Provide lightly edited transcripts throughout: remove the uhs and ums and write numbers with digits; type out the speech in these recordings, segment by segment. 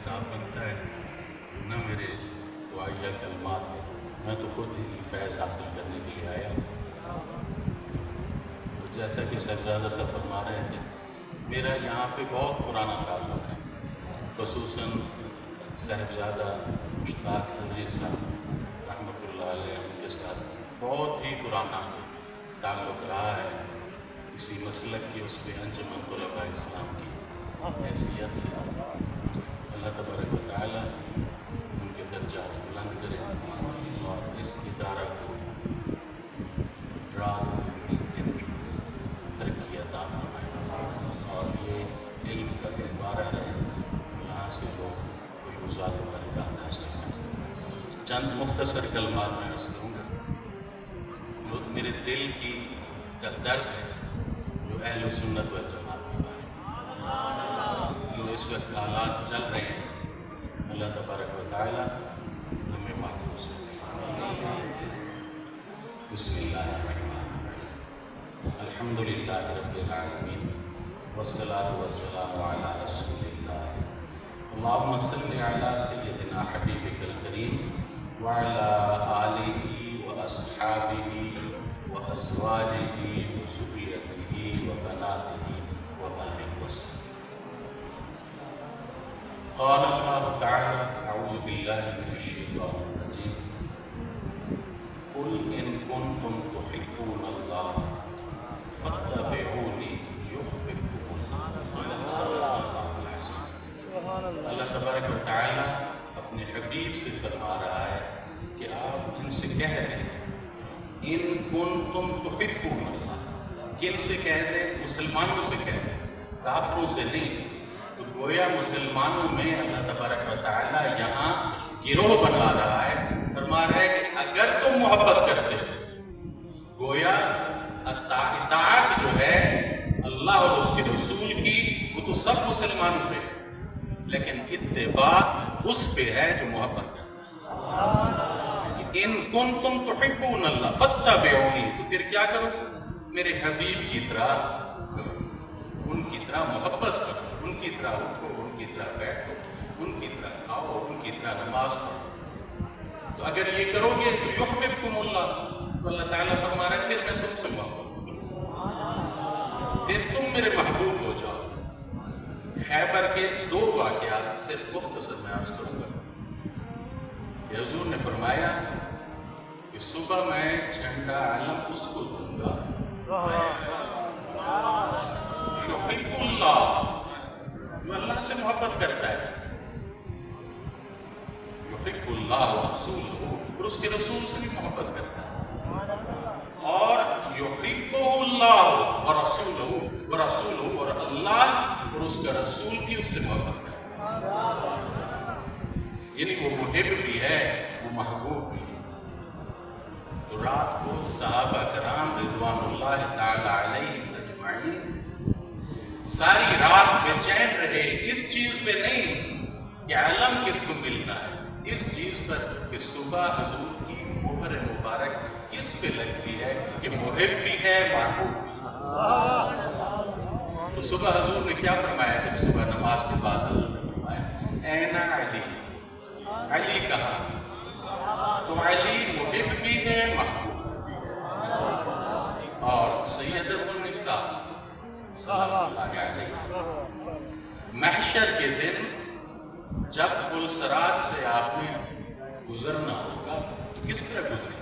خطاب بنتا ہے نہ میرے دعائیہ کلمات ہیں، میں تو خود ہی فیض حاصل کرنے کے لیے آیا ہوں۔ تو جیسا کہ صاحبزادہ صاحب فرما رہے تھے، میرا یہاں پہ بہت پرانا تعلق ہے، خصوصاً صاحبزادہ مشتاق حضری صاحب رحمۃ اللہ علیہ ان کے ساتھ بہت ہی پرانا تعلق رہا ہے، اسی مسلک کی اس پہ انجمن طلباء اسلام کی حیثیت سے۔ اللہ تبارک و تعالیٰ ان کے درجات بلند کرے اور اس ادارہ کو رات دن ترقی عطا فرمائے اور یہ علم کا گہوارہ رہے، یہاں سے لوگ فیوزات و برکات حاصل کریں۔ چند مختصر کلمات میں عرض کروں گا۔ میرے دل کی کا درد ہے جو اہل سنت و جماعت کے بارے میں، جو اس وقت حالات چل رہے ہیں، اللہ تبارک و تعالیٰ ہمیں محفوظ کرے۔ بسم اللہ الرحمن الرحیم، الحمد للہ رب العالمین والصلاة والسلام علی رسول اللہ، اللہم صل علی سیدنا حبیبک الکریم وعلی آلہ واصحابہ وازواجہ وذریتہ وبناتہ وبارک وسلم۔ قال اللہ تعالی اعوذ باللہ من الشیطان الرجیم، قل ان کنتم تحبون اللہ فاتبعونی یحببکم اللہ، صدق اللہ العظیم۔ اللہ تبارک و تعالی اپنے حبیب سے فرما رہا ہے کہ آپ ان سے کہہ دیں، ان کنتم تحبون اللہ، کن سے کہہ دیں؟ مسلمانوں سے کہہ دیں، کافروں سے نہیں۔ تو گویا مسلمانوں میں اللہ تبارک و تعالیٰ یہاں گروہ بنا رہا ہے، فرما رہا ہے کہ اگر تم محبت کرتے ہو، گویا اطاعت جو ہے اللہ اور اس کے رسول کی وہ تو سب مسلمانوں پہ ہے، لیکن اتباع اس پہ ہے جو محبت کرتا ہے۔ ان کنتم تحبون اللہ فاتبعونی، تو پھر کیا کرو؟ میرے حبیب کی طرح کرو، ان کی طرح محبت کرو، ان کی طرح اٹھو، ان کی طرح بیٹھو، ان کی طرح کھاؤ، ان کی طرح نماز پڑھو۔ تو اگر یہ کرو گے تو یحببکم اللہ، تو اللہ تعالیٰ فرما رہا ہے پھر میں تم سے محبت کروں، پھر تم میرے محبوب ہو جاؤ۔ خیبر کے دو واقعات صرف مختصر میں عرض کروں گا کہ حضور نے فرمایا کہ صبح میں جھنڈا علم اس کو دوں گا یحب اللہ، جو اللہ سے محبت کرتا ہے، یحب اللہ ورسولہ، اور اس کے رسول سے بھی محبت کرتا ہے، اور یحبہ اللہ ورسولہ، اور اللہ اور اس کا رسول بھی اس سے محبت کرتا ہے، یعنی وہ محب بھی ہے، وہ محبوب بھی ہے۔ تو رات کو صحابہ کرام رضوان اللہ تعالی علیہم اجمعین ساری رات بے چین رہے، اس چیز پہ نہیں کہ علم کس کو ملنا ہے، اس چیز پر کہ صبح حضور کی مہر مبارک کس پہ لگتی ہے کہ محب بھی ہے، محبوب بھی ہے۔ تو صبح حضور نے کیا فرمایا؟ جب صبح نماز کے بعد حضور نے فرمایا این علی، علی کہاں؟ تو علی محب بھی ہے، محبوب بھی ہے، اور سیدۃ النساء صلی اللہ علیہ وسلم۔ محشر کے دن جب پلسرات سے آپ نے گزرنا ہوگا تو کس طرح گزرے؟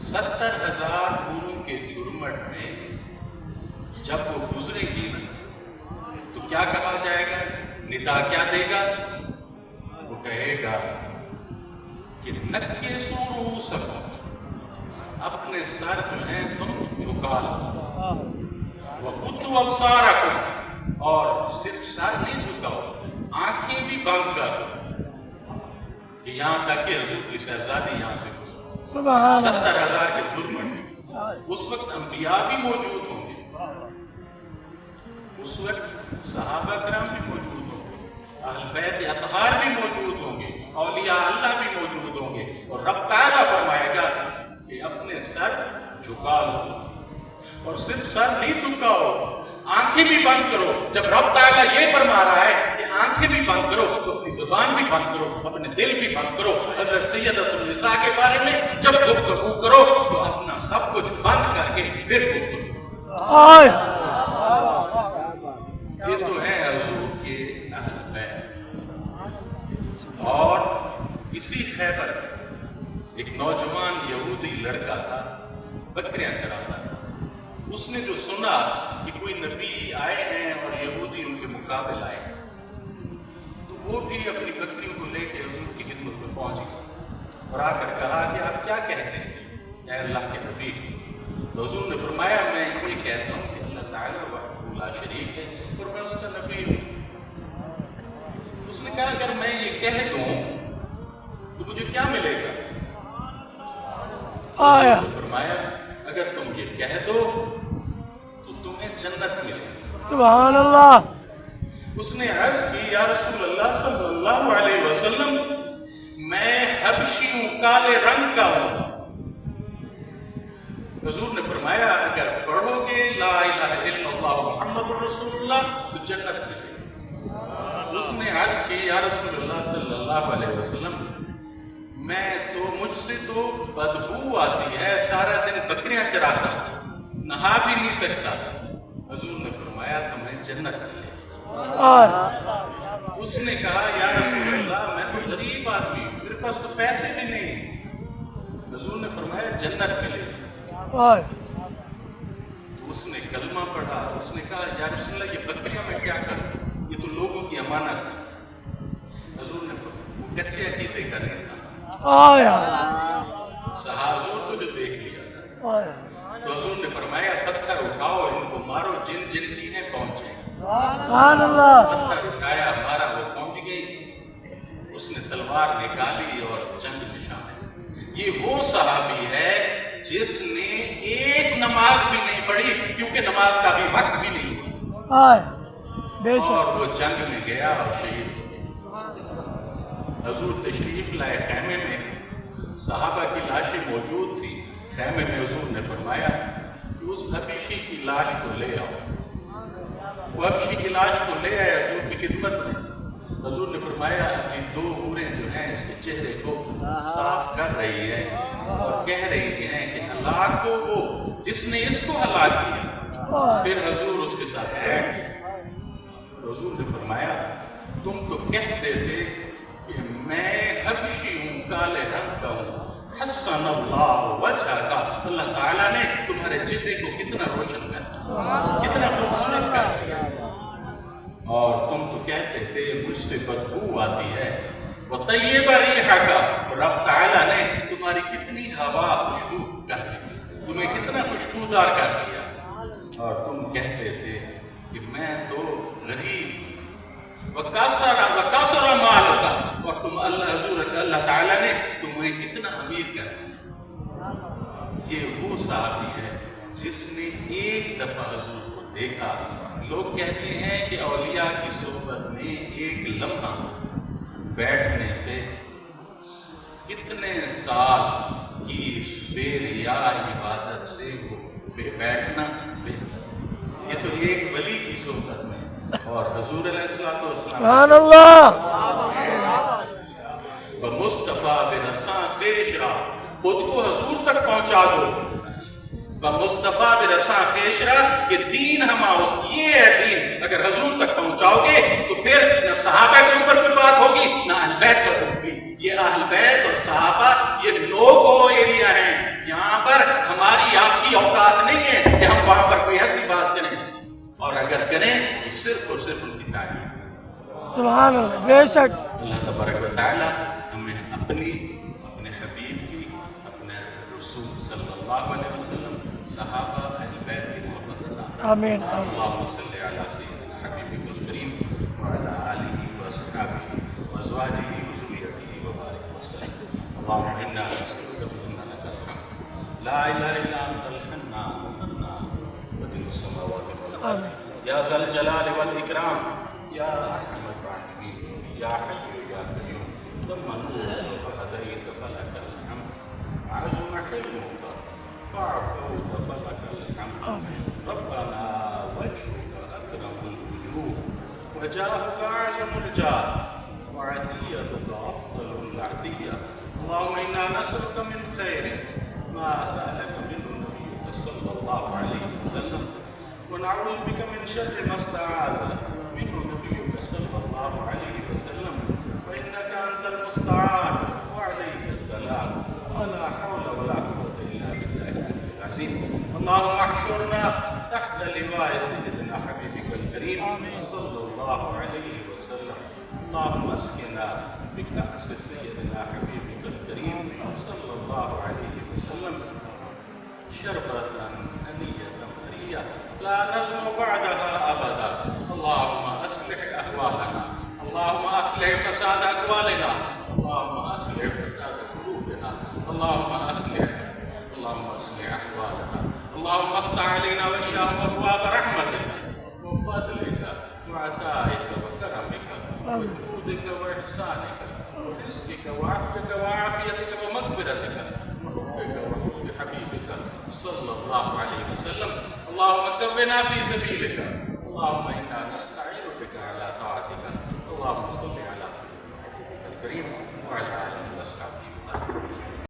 70,000 حوروں کے جھرمٹ میں جب وہ گزرے گی تو کیا کہا جائے گا؟ ندا کیا دے گا؟ وہ کہے گا کہ نکسوا رؤوسکم، اپنے سر جو ہیں تم جھکا لو، وغضوا ابصارکم، اور صرف سر نہیں جھکاؤ، آنکھیں بھی بند کر، کہ یہاں تک کہ حضور کی شہزادی یہاں سے گزرے۔ 70,000 کے جرم، اس وقت انبیاء بھی موجود ہوں گے، اس وقت صحابہ کرام بھی موجود ہوں گے، اہل بیت اطہار بھی موجود ہوں گے، اولیاء اللہ بھی موجود ہوں گے، اور رب تعالیٰ فرمائے گا کہ اپنے سر جھکا لو، اور صرف سر نہیں جھکاؤ، آنکھیں بھی بند کرو۔ جب رب تعالیٰ یہ فرما رہا ہے کہ آنکھیں بھی بند کرو، اپنے دل بھی بند کرو. حضرت سیدۃ النساء کے بارے میں جب گفتگو کرو تو اپنا سب کچھ بند کر کے پھر گفتگو. یہ تو ہے حضور کے اہل بیت. اور اسی خیبر میں ایک نوجوان یہودی لڑکا تھا، بکریاں چراتا تھا. اس نے جو سنا کہ کوئی نبی آئے ہیں اور یہودی ان کے مقابل آئے ہیں، تو وہ بھی اپنی بکریوں کو لے کے حضور کی خدمت میں پہنچ گیا اور آ کر کہا کہ آپ کیا کہتے ہیں اے اللہ کے نبی؟ تو حضور نے فرمایا میں یہ کہتا ہوں کہ اللہ تعالیٰ وحدہ لا شریک ہے اور میں اس کا نبی ہوں. اس نے کہا اگر میں یہ کہہ دوں تو مجھے کیا ملے گا؟ فرمایا اگر تم یہ کہہ دو تو تمہیں جنت ملے گی. سبحان اللہ. اس نے عرض کی یا رسول اللہ صلی اللہ علیہ وسلم میں حبشی ہوں، کالے رنگ کا ہوں. حضور نے فرمایا اگر پڑھو گے لا الہ الا اللہ محمد رسول اللہ تو جنت ملے گی. اس نے عرض کی یا رسول اللہ صلی اللہ علیہ وسلم میں تو مجھ سے تو بدبو آتی ہے، سارا دن بکریاں چراتا ہوں، نہا بھی نہیں سکتا. حضور نے فرمایا تمہیں جنت ملے. اس نے کہا یا رسول اللہ میں تو غریب آدمی ہوں، میرے پاس تو پیسے بھی نہیں. حضور نے فرمایا جنت ملے. تو اس نے کلمہ پڑھا. اس نے کہا یا رسول اللہ یہ بکریاں میں کیا کروں، یہ تو لوگوں کی امانت ہے. حضور نے وہ کچے عقیدے کا نہیں تھا. حضور کو جو دیکھ لیا تھا تو حضور نے فرمایا پتھر اٹھاؤ ان کو مارو جن جن کی ہیں پہنچے. پتھر اٹھایا مارا وہ پہنچ گئی. اس نے تلوار نکالی اور جنگ میں شامل. یہ وہ صحابی ہے جس نے ایک نماز بھی نہیں پڑھی کیونکہ نماز کا بھی وقت بھی نہیں ہوا اور وہ جنگ میں گیا اور شہید. حضور تشریف لائے خیمے میں، صحابہ کی لاشیں موجود تھی. خیمے میں حضور نے فرمایا کہ اس حبشی کی لاش کو لے آؤ. وہ حبشی کی لاش کو لے آئے حضور کی خدمت میں. حضور نے فرمایا اپنی دو عورتیں جو ہیں اس کے چہرے کو صاف کر رہی ہے اور کہہ رہی ہیں کہ ہلاک ہو وہ جس نے اس کو ہلاک کیا. پھر حضور اس کے ساتھ بیٹھ گئے. حضور نے فرمایا تم تو کہتے تھے کہ میں حبشی ہوں، کالے رنگ کا ہوں. حسن اللہ وجہ کا، اللہ تعالیٰ نے تمہارے چہرے کو کتنا روشن کر دیا، کتنا خوبصورت کر دیا. اور تم تو کہتے تھے مجھ سے بدبو آتی ہے. وطیب ریحہ کا، رب تعالیٰ نے تمہاری کتنی ہوا خوشبو کر دی، تمہیں کتنا خوشبودار کر دیا. اور تم کہتے تھے کہ میں تو غریب وکاسر مال کا، اور تم اللہ تعالیٰ نے تمہیں کتنا امیر کر دیا. یہ وہ صحابی ہے جس نے ایک دفعہ حضور کو دیکھا. لوگ کہتے ہیں کہ اولیاء کی صحبت میں ایک لمحہ بیٹھنے سے کتنے سال کی بے ریا عبادت سے وہ بیٹھنا یہ تو ایک ولی کی صحبت میں. اور حضور علیہ الصلوۃ والسلام بمصطفیٰ برساں خیشرا، خود کو حضور تک پہنچا دو. بمصطفیٰ برساں خیشرا، یہ دین یہ ہے دین. اگر حضور تک پہنچاؤ گے تو پھر نہ صحابہ کے اوپر کوئی بات ہوگی نہ اہل بیت پر ہوگی. یہ اہل بیت اور صحابہ یہ نو گو ایریا ہیں. یہاں پر ہماری آپ کی اوقات نہیں ہے کہ ہم وہاں پر کوئی ایسی بات کریں، اور اگر کریں تو صرف اور صرف ان کی تعریف. سبحان اللہ. بے شک اللہ تبارک و تعالی ہمیں اپنے حبیب کی، اپنے رسول صلی اللہ علیہ وسلم، صحابہ اہل بیت کی محبت عطا فرمائے. آمین. اللہم صلی علی سیدنا حبیبک الکریم وعلی آلہ وصحبہ وازواجہ وذریتہ وبارک وسلم. اللہم انا نسألک بأن لک الحمد لا الہ الا انت الحنان المنان بدیع السماوات والارض یا ذا الجلال والاکرام یا ارحم الراحمین یا حی یا قیوم ثم نور فهدیت فلک الحمد عظم حلمک فعفوت فلک الحمد ربنا وجهك اکرم الوجوه وجاهك اعظم الجاه وعطیتك أفضل العطية. اللهم إنا نسألك من خير ما سألك منه نبيك صلى الله عليه وسلم، ونعوذ بك من شر ما استعاذ منه نبيك صلى الله عليه وسلم، وإنك أنت المستعان وعليك البلاغ، ولا حول ولا قوة إلا بالله العلي العظيم. اللهم احشرنا تحت لواء سيدنا حبيبك الكريم صلى الله عليه وسلم. اللهم اسقنا بكأس سيدنا حبيبك الكريم صلى الله عليه وسلم شربة هنية مريئة لا نزن بعدها أبدا. اللهم أصلح أحوالنا، اللهم أصلح فساد أقوالنا، اللهم أصلح فساد قلوبنا، اللهم أصلح أحوالنا. اللهم افتح علينا وإياهم أبواب رحمتك وفضلك وعطائك وكرمك وجودك وإحسانك ورزقك وعفوك وعافيتك ومغفرتك وحبك وحب حبيبك صلى الله عليه وسلم. اللهم كرمنا في سبيلك، اللهم إنا نستعين بك على طاعتك. اللهم صل